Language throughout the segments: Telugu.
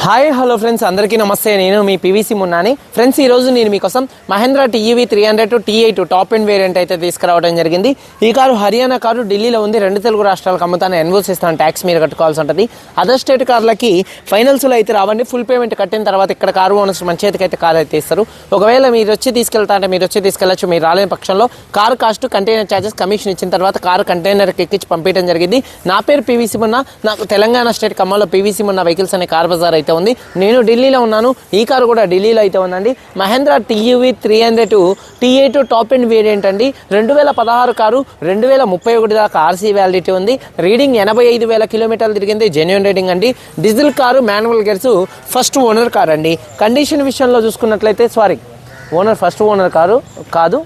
హాయ్ హలో ఫ్రెండ్స్, అందరికీ నమస్తే. నేను మీ పీవీసీ మున్నాని. ఫ్రెండ్స్, ఈరోజు నేను మీకోసం Mahindra TUV 300 T8 top end variant అయితే తీసుకురావడం జరిగింది. ఈ కారు హర్యానా కారు, ఢిల్లీలో ఉంది. రెండు తెలుగు రాష్ట్రాలకు అమ్ముతాను. ఎన్వోస్ ఇస్తాను, ట్యాక్స్ మీరు కట్టుకోవాల్సి ఉంటుంది. అదర్ స్టేట్ కార్లకి ఫైనల్స్లో అయితే రావండి. ఫుల్ పేమెంట్ కట్టిన తర్వాత ఇక్కడ కారు ఓనర్స్ మన చేతికి అయితే కారు అయితే ఇస్తారు. ఒకవేళ మీరు వచ్చి తీసుకెళ్తా అంటే మీరు వచ్చి తీసుకెళ్ళచ్చు. మీరు రాలేని పక్షంలో car cost, container charges, commission ఇచ్చిన తర్వాత కారు కంటైనర్కి ఎక్కించి పంపించడం జరిగింది. నా పేరు పీవీసీ మున్నా. నాకు తెలంగాణ స్టేట్ ఖమ్మంలో పీవీసీ మున్నా వెహికల్స్ అనే కార్ బజార్ అయితే ఉంది. నేను ఢిల్లీలో ఉన్నాను. ఈ కారు కూడా ఢిల్లీలో అయితే ఉందండి. Mahindra TUV 300 T8 top end variant అండి. 2016 కారు, 2031 దాకా ఆర్సీ వ్యాలిడిటీ ఉంది. రీడింగ్ 85,000 కిలోమీటర్లు తిరిగింది. జెన్యూన్ రీడింగ్ అండి. Diesel car, manual gears, first owner car అండి. కండిషన్ విషయంలో చూసుకున్నట్లయితే ఫస్ట్ ఓనర్ కారు కాదు,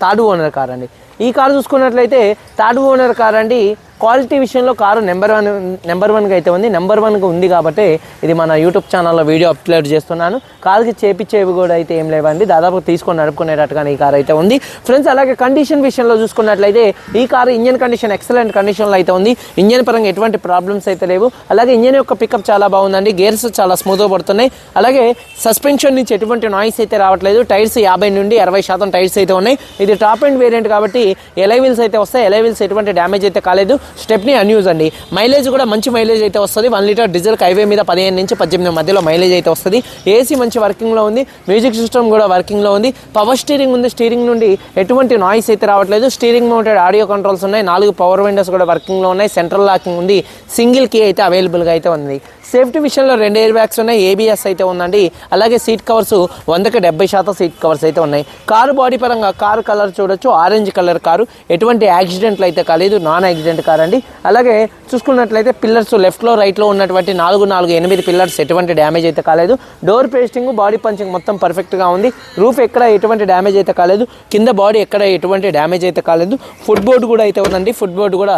థర్డ్ ఓనర్ కార్ అండి. ఈ కారు చూసుకున్నట్లయితే థర్డ్ ఓనర్ కార్ అండి. క్వాలిటీ విషయంలో కారు నెంబర్ వన్గా అయితే ఉంది. నెంబర్ వన్గా ఉంది కాబట్టి ఇది మన యూట్యూబ్ ఛానల్లో వీడియో అప్లోడ్ చేస్తున్నాను. కారుకి చేపించేవి కూడా అయితే ఏం లేవండి. దాదాపు తీసుకొని నడుపుకునేటట్టుగానే ఈ కారు అయితే ఉంది ఫ్రెండ్స్. అలాగే కండిషన్ విషయంలో చూసుకున్నట్లయితే ఈ కారు ఇంజన్ కండిషన్ ఎక్సలెంట్ కండిషన్లో అయితే ఉంది. ఇంజన్ పరంగా ఎటువంటి ప్రాబ్లమ్స్ అయితే లేవు. అలాగే ఇంజన్ యొక్క పికప్ చాలా బాగుందండి. గేర్స్ చాలా స్మూత్గా పడుతున్నాయి. అలాగే సస్పెన్షన్ నుంచి ఎటువంటి నాయిస్ అయితే రావట్లేదు. టైర్స్ 50 నుండి 60% టైర్స్ అయితే ఉన్నాయి. ఇది టాప్ ఎండ్ వేరియంట్ కాబట్టి ఎలై వీల్స్ అయితే వస్తాయి. ఎలై వీల్స్ ఎటువంటి డ్యామేజ్ అయితే కాలేదు. స్టెప్నీ అన్యూజ్ అండి. మైలేజ్ కూడా మంచి మైలేజ్ అయితే వస్తుంది. 1 లీటర్ డీజిల్ హైవే మీద 15 నుంచి 18 మధ్యలో మైలేజ్ అయితే వస్తుంది. ఏసీ మంచి వర్కింగ్లో ఉంది. మ్యూజిక్ సిస్టమ్ కూడా వర్కింగ్లో ఉంది. పవర్ స్టీరింగ్ ఉంది. స్టీరింగ్ నుండి ఎటువంటి నాయిస్ అయితే రావట్లేదు. స్టీరింగ్ మౌంటెడ్ ఆడియో కంట్రోల్స్ ఉన్నాయి. 4 పవర్ విండోస్ కూడా వర్కింగ్లో ఉన్నాయి. సెంట్రల్ లాకింగ్ ఉంది. సింగిల్ కీ అయితే అవైలబుల్గా అయితే ఉంది. సేఫ్టీ విషయంలో 2 ఎయిర్ బ్యాగ్స్ ఉన్నాయి. ఏబిఎస్ అయితే ఉందండి. అలాగే సీట్ కవర్స్ 100కి 70% సీట్ కవర్స్ అయితే ఉన్నాయి. కారు బాడీ పరంగా కారు కలర్ చూడొచ్చు, ఆరెంజ్ కలర్ కారు. ఎటువంటి యాక్సిడెంట్లు అయితే కాలేదు. నాన్ యాక్సిడెంట్ కార్ అండి. అలాగే చూసుకున్నట్లయితే పిల్లర్స్ లెఫ్ట్లో రైట్లో ఉన్నటువంటి 4 పిల్లర్స్ ఎటువంటి డ్యామేజ్ అయితే కాలేదు. డోర్ పేస్టింగ్, బాడీ పంచింగ్ మొత్తం పర్ఫెక్ట్గా ఉంది. రూఫ్ ఎక్కడ ఎటువంటి డ్యామేజ్ అయితే కాలేదు. కింద బాడీ ఎక్కడ ఎటువంటి డ్యామేజ్ అయితే కాలేదు. ఫుట్ బోర్డు కూడా అయితే ఉందండి. ఫుట్ బోర్డు కూడా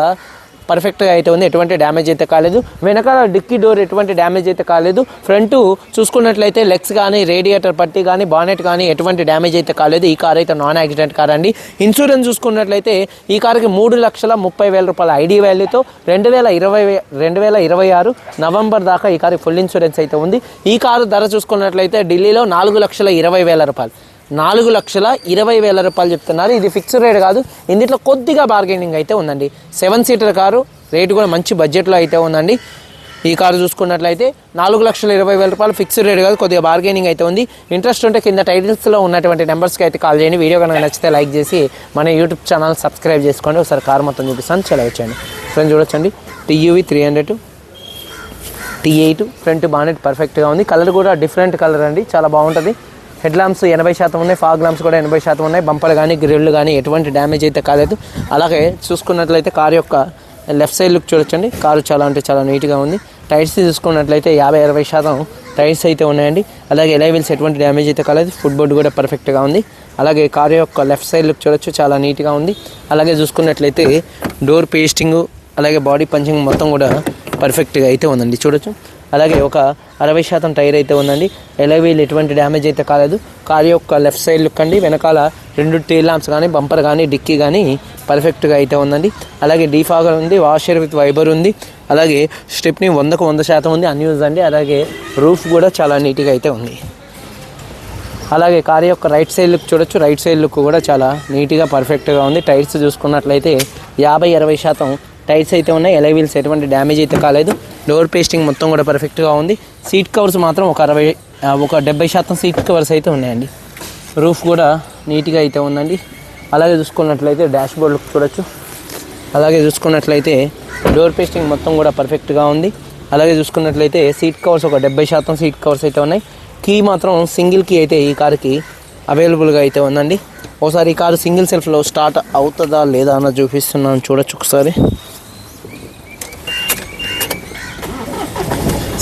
పర్ఫెక్ట్గా అయితే ఉంది. ఎటువంటి డ్యామేజ్ అయితే కాలేదు. వెనకాల డిక్కీ డోర్ ఎటువంటి డ్యామేజ్ అయితే కాలేదు. ఫ్రంట్ చూసుకున్నట్లయితే లెగ్స్ కానీ, రేడియేటర్ పట్టి కానీ, బానెట్ కానీ ఎటువంటి డ్యామేజ్ అయితే కాలేదు. ఈ కార్ అయితే నాన్ యాక్సిడెంట్ కార్ అండి. ఇన్సూరెన్స్ చూసుకున్నట్లయితే ఈ కారుకి 3,30,000 రూపాయల ఐడి వాల్యూతో 2026 నవంబర్ దాకా ఈ కారు ఫుల్ ఇన్సూరెన్స్ అయితే ఉంది. ఈ కారు ధర చూసుకున్నట్లయితే ఢిల్లీలో 4,20,000 రూపాయలు, 4,20,000 రూపాయలు చెప్తున్నారు. ఇది ఫిక్స్డ్ రేట్ కాదు. ఇందులో కొద్దిగా బార్గెనింగ్ అయితే ఉందండి. 7 సీటర్ కారు, రేటు కూడా మంచి బడ్జెట్లో అయితే ఉందండి. ఈ కారు చూసుకున్నట్లయితే 4,20,000 రూపాయలు ఫిక్స్డ్ రేట్ కాదు, కొద్దిగా బార్గెనింగ్ అయితే ఉంది. ఇంట్రెస్ట్ ఉంటే కింద టైటిల్స్లో ఉన్నటువంటి నెంబర్స్కి అయితే కాల్ చేయండి. వీడియో కనుక నచ్చితే లైక్ చేసి మన యూట్యూబ్ ఛానల్ సబ్స్క్రైబ్ చేసుకోండి. ఒకసారి కారు మొత్తం చూపిస్తాను, చాలా వచ్చండి ఫ్రెండ్స్. చూడొచ్చండి, టీయూవీ 300 T8 ఫ్రంట్ బానెట్ పర్ఫెక్ట్గా ఉంది. కలర్ కూడా డిఫరెంట్ కలర్ అండి, చాలా బాగుంటుంది. హెడ్ ల్యాంప్స్ 80% ఉన్నాయి. ఫాగ్ ల్యాంప్స్ కూడా 80% ఉన్నాయి. బంపర్ కానీ, గ్రిల్ కానీ ఎటువంటి డ్యామేజ్ అయితే కాలేదు. అలాగే చూసుకున్నట్లయితే కారు యొక్క లెఫ్ట్ సైడ్ లుక్ చూడొచ్చండి. కారు చాలా అంటే చాలా నీట్గా ఉంది. టైర్స్ చూసుకున్నట్లయితే 50-60% టైర్స్ అయితే ఉన్నాయండి. అలాగే ఎలై వీల్స్ ఎటువంటి డ్యామేజ్ అయితే కాలేదు. ఫుట్ బోర్డు కూడా పర్ఫెక్ట్గా ఉంది. అలాగే కారు యొక్క లెఫ్ట్ సైడ్ లుక్ చూడొచ్చు, చాలా నీట్గా ఉంది. అలాగే చూసుకున్నట్లయితే డోర్ పేస్టింగ్, అలాగే బాడీ పంచింగ్ మొత్తం కూడా పర్ఫెక్ట్గా అయితే ఉందండి, చూడొచ్చు. అలాగే ఒక 60% టైర్ అయితే ఉందండి. ఎలై వీల్ ఎటువంటి డ్యామేజ్ అయితే కాలేదు. కారు యొక్క లెఫ్ట్ సైడ్ లుక్ అండి. వెనకాల 2 టైల్ ల్యాంప్స్ కానీ, బంపర్ కానీ, డిక్కీ కానీ పర్ఫెక్ట్గా అయితే ఉందండి. అలాగే డీఫాగర్ ఉంది. వాషర్ విత్ వైబర్ ఉంది. అలాగే స్టెప్నీ 100కు 100% ఉంది, అన్యూజ్ అండి. అలాగే రూఫ్ కూడా చాలా నీట్గా అయితే ఉంది. అలాగే కారు యొక్క రైట్ సైడ్ లుక్ చూడొచ్చు. రైట్ సైడ్ లుక్ కూడా చాలా నీట్గా పర్ఫెక్ట్గా ఉంది. టైర్స్ చూసుకున్నట్లయితే 50-60% టైర్స్ అయితే ఉన్నాయి. ఎలై వీల్స్ ఎటువంటి డ్యామేజ్ అయితే కాలేదు. డోర్ పేస్టింగ్ మొత్తం కూడా పర్ఫెక్ట్గా ఉంది. సీట్ కవర్స్ మాత్రం ఒక 70% సీట్ కవర్స్ అయితే ఉన్నాయండి. రూఫ్ కూడా నీట్గా అయితే ఉందండి. అలాగే చూసుకున్నట్లయితే డాష్ బోర్డ్ లుక్ చూడొచ్చు. అలాగే చూసుకున్నట్లయితే డోర్ పేస్టింగ్ మొత్తం కూడా పర్ఫెక్ట్గా ఉంది. అలాగే చూసుకున్నట్లయితే సీట్ కవర్స్ ఒక 70% సీట్ కవర్స్ అయితే ఉన్నాయి. కీ మాత్రం సింగిల్ కీ అయితే ఈ కారుకి అవైలబుల్గా అయితే ఉందండి. ఒకసారి ఈ కారు సింగిల్ సెల్ఫ్లో స్టార్ట్ అవుతుందా లేదా అన్న చూపిస్తున్నాను, చూడొచ్చు ఒకసారి.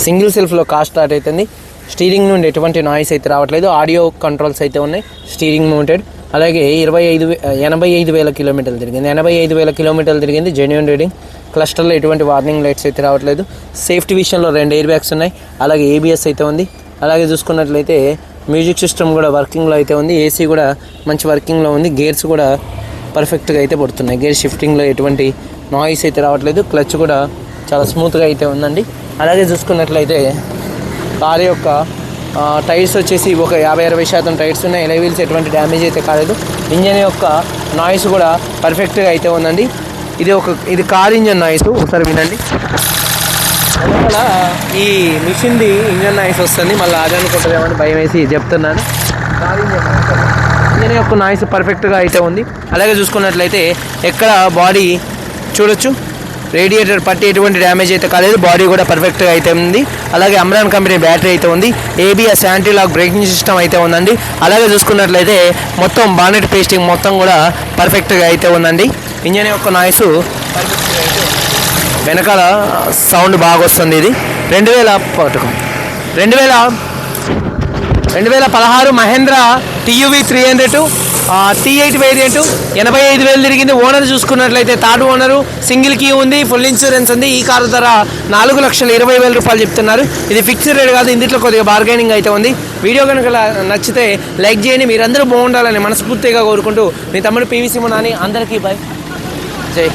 సింగిల్ సెల్ఫ్లో కార్ స్టార్ట్ అవుతుంది. స్టీరింగ్ నుండి ఎటువంటి నాయిస్ అయితే రావట్లేదు. ఆడియో కంట్రోల్స్ అయితే ఉన్నాయి. Steering mounted. అలాగే 85,000 కిలోమీటర్లు తిరిగింది. 85,000 కిలోమీటర్లు తిరిగింది. Genuine reading. క్లస్టర్లో ఎటువంటి వార్నింగ్ లైట్స్ అయితే రావట్లేదు. సేఫ్టీ విషయంలో 2 ఎయిర్ బ్యాగ్స్ ఉన్నాయి. అలాగే ఏబిఎస్ అయితే ఉంది. అలాగే చూసుకున్నట్లయితే మ్యూజిక్ సిస్టమ్ కూడా వర్కింగ్లో అయితే ఉంది. ఏసీ కూడా మంచి వర్కింగ్లో ఉంది. గేర్స్ కూడా పర్ఫెక్ట్గా అయితే పడుతున్నాయి. గేర్ షిఫ్టింగ్లో ఎటువంటి నాయిస్ అయితే రావట్లేదు. క్లచ్ కూడా చాలా స్మూత్గా అయితే ఉందండి. అలాగే చూసుకున్నట్లయితే కారు యొక్క టైర్స్ వచ్చేసి ఒక 50-60% టైర్స్ ఉన్నాయి. ఎలై వీల్స్ ఎటువంటి డ్యామేజ్ అయితే కాలేదు. ఇంజన్ యొక్క నాయిస్ కూడా పర్ఫెక్ట్గా అయితే ఉందండి. ఇది కార్ ఇంజన్ నాయిస్, ఒకసారి వినండి. అందువల్ల ఈ మిషన్ది ఇంజన్ నాయిస్ వస్తుంది, మళ్ళీ అది అనుకుంటుందేమని భయం వేసి చెప్తున్నాను. కార్ ఇంజన్ యొక్క నాయిస్ పర్ఫెక్ట్గా అయితే ఉంది. అలాగే చూసుకున్నట్లయితే ఎక్కడ బాడీ చూడొచ్చు, రేడియేటర్ పట్టి ఎటువంటి డ్యామేజ్ అయితే కాలేదు. బాడీ కూడా పర్ఫెక్ట్గా అయితే ఉంది. అలాగే అమ్రాన్ కంపెనీ బ్యాటరీ అయితే ఉంది. ABS anti lock braking system అయితే ఉందండి. అలాగే చూసుకున్నట్లయితే మొత్తం బానెట్ పేస్టింగ్ మొత్తం కూడా పర్ఫెక్ట్గా అయితే ఉందండి. ఇంజన్ యొక్క నాయిస్ పర్ఫెక్ట్గా అయితే ఉంది. వెనకాల సౌండ్ బాగా వస్తుంది. ఇది 2016 మహేంద్రా TUV 300 T8 వేరియంట్ 85,000 తిరిగింది. ఓనర్ చూసుకున్నట్లయితే థర్డ్ ఓనరు, సింగిల్ కీ ఉంది, ఫుల్ ఇన్సూరెన్స్ ఉంది. ఈ కారు ధర 4,20,000 రూపాయలు చెప్తున్నారు. ఇది ఫిక్స్డ్ రేట్ కాదు, ఇందులో కొద్దిగా బార్గెనింగ్ అయితే ఉంది. వీడియో కనుక నచ్చితే లైక్ చేయండి. మీరందరూ బాగుండాలని మనస్ఫూర్తిగా కోరుకుంటూ మీ తమ్ముడు PVC మున్నాని. అందరికీ బై, జై.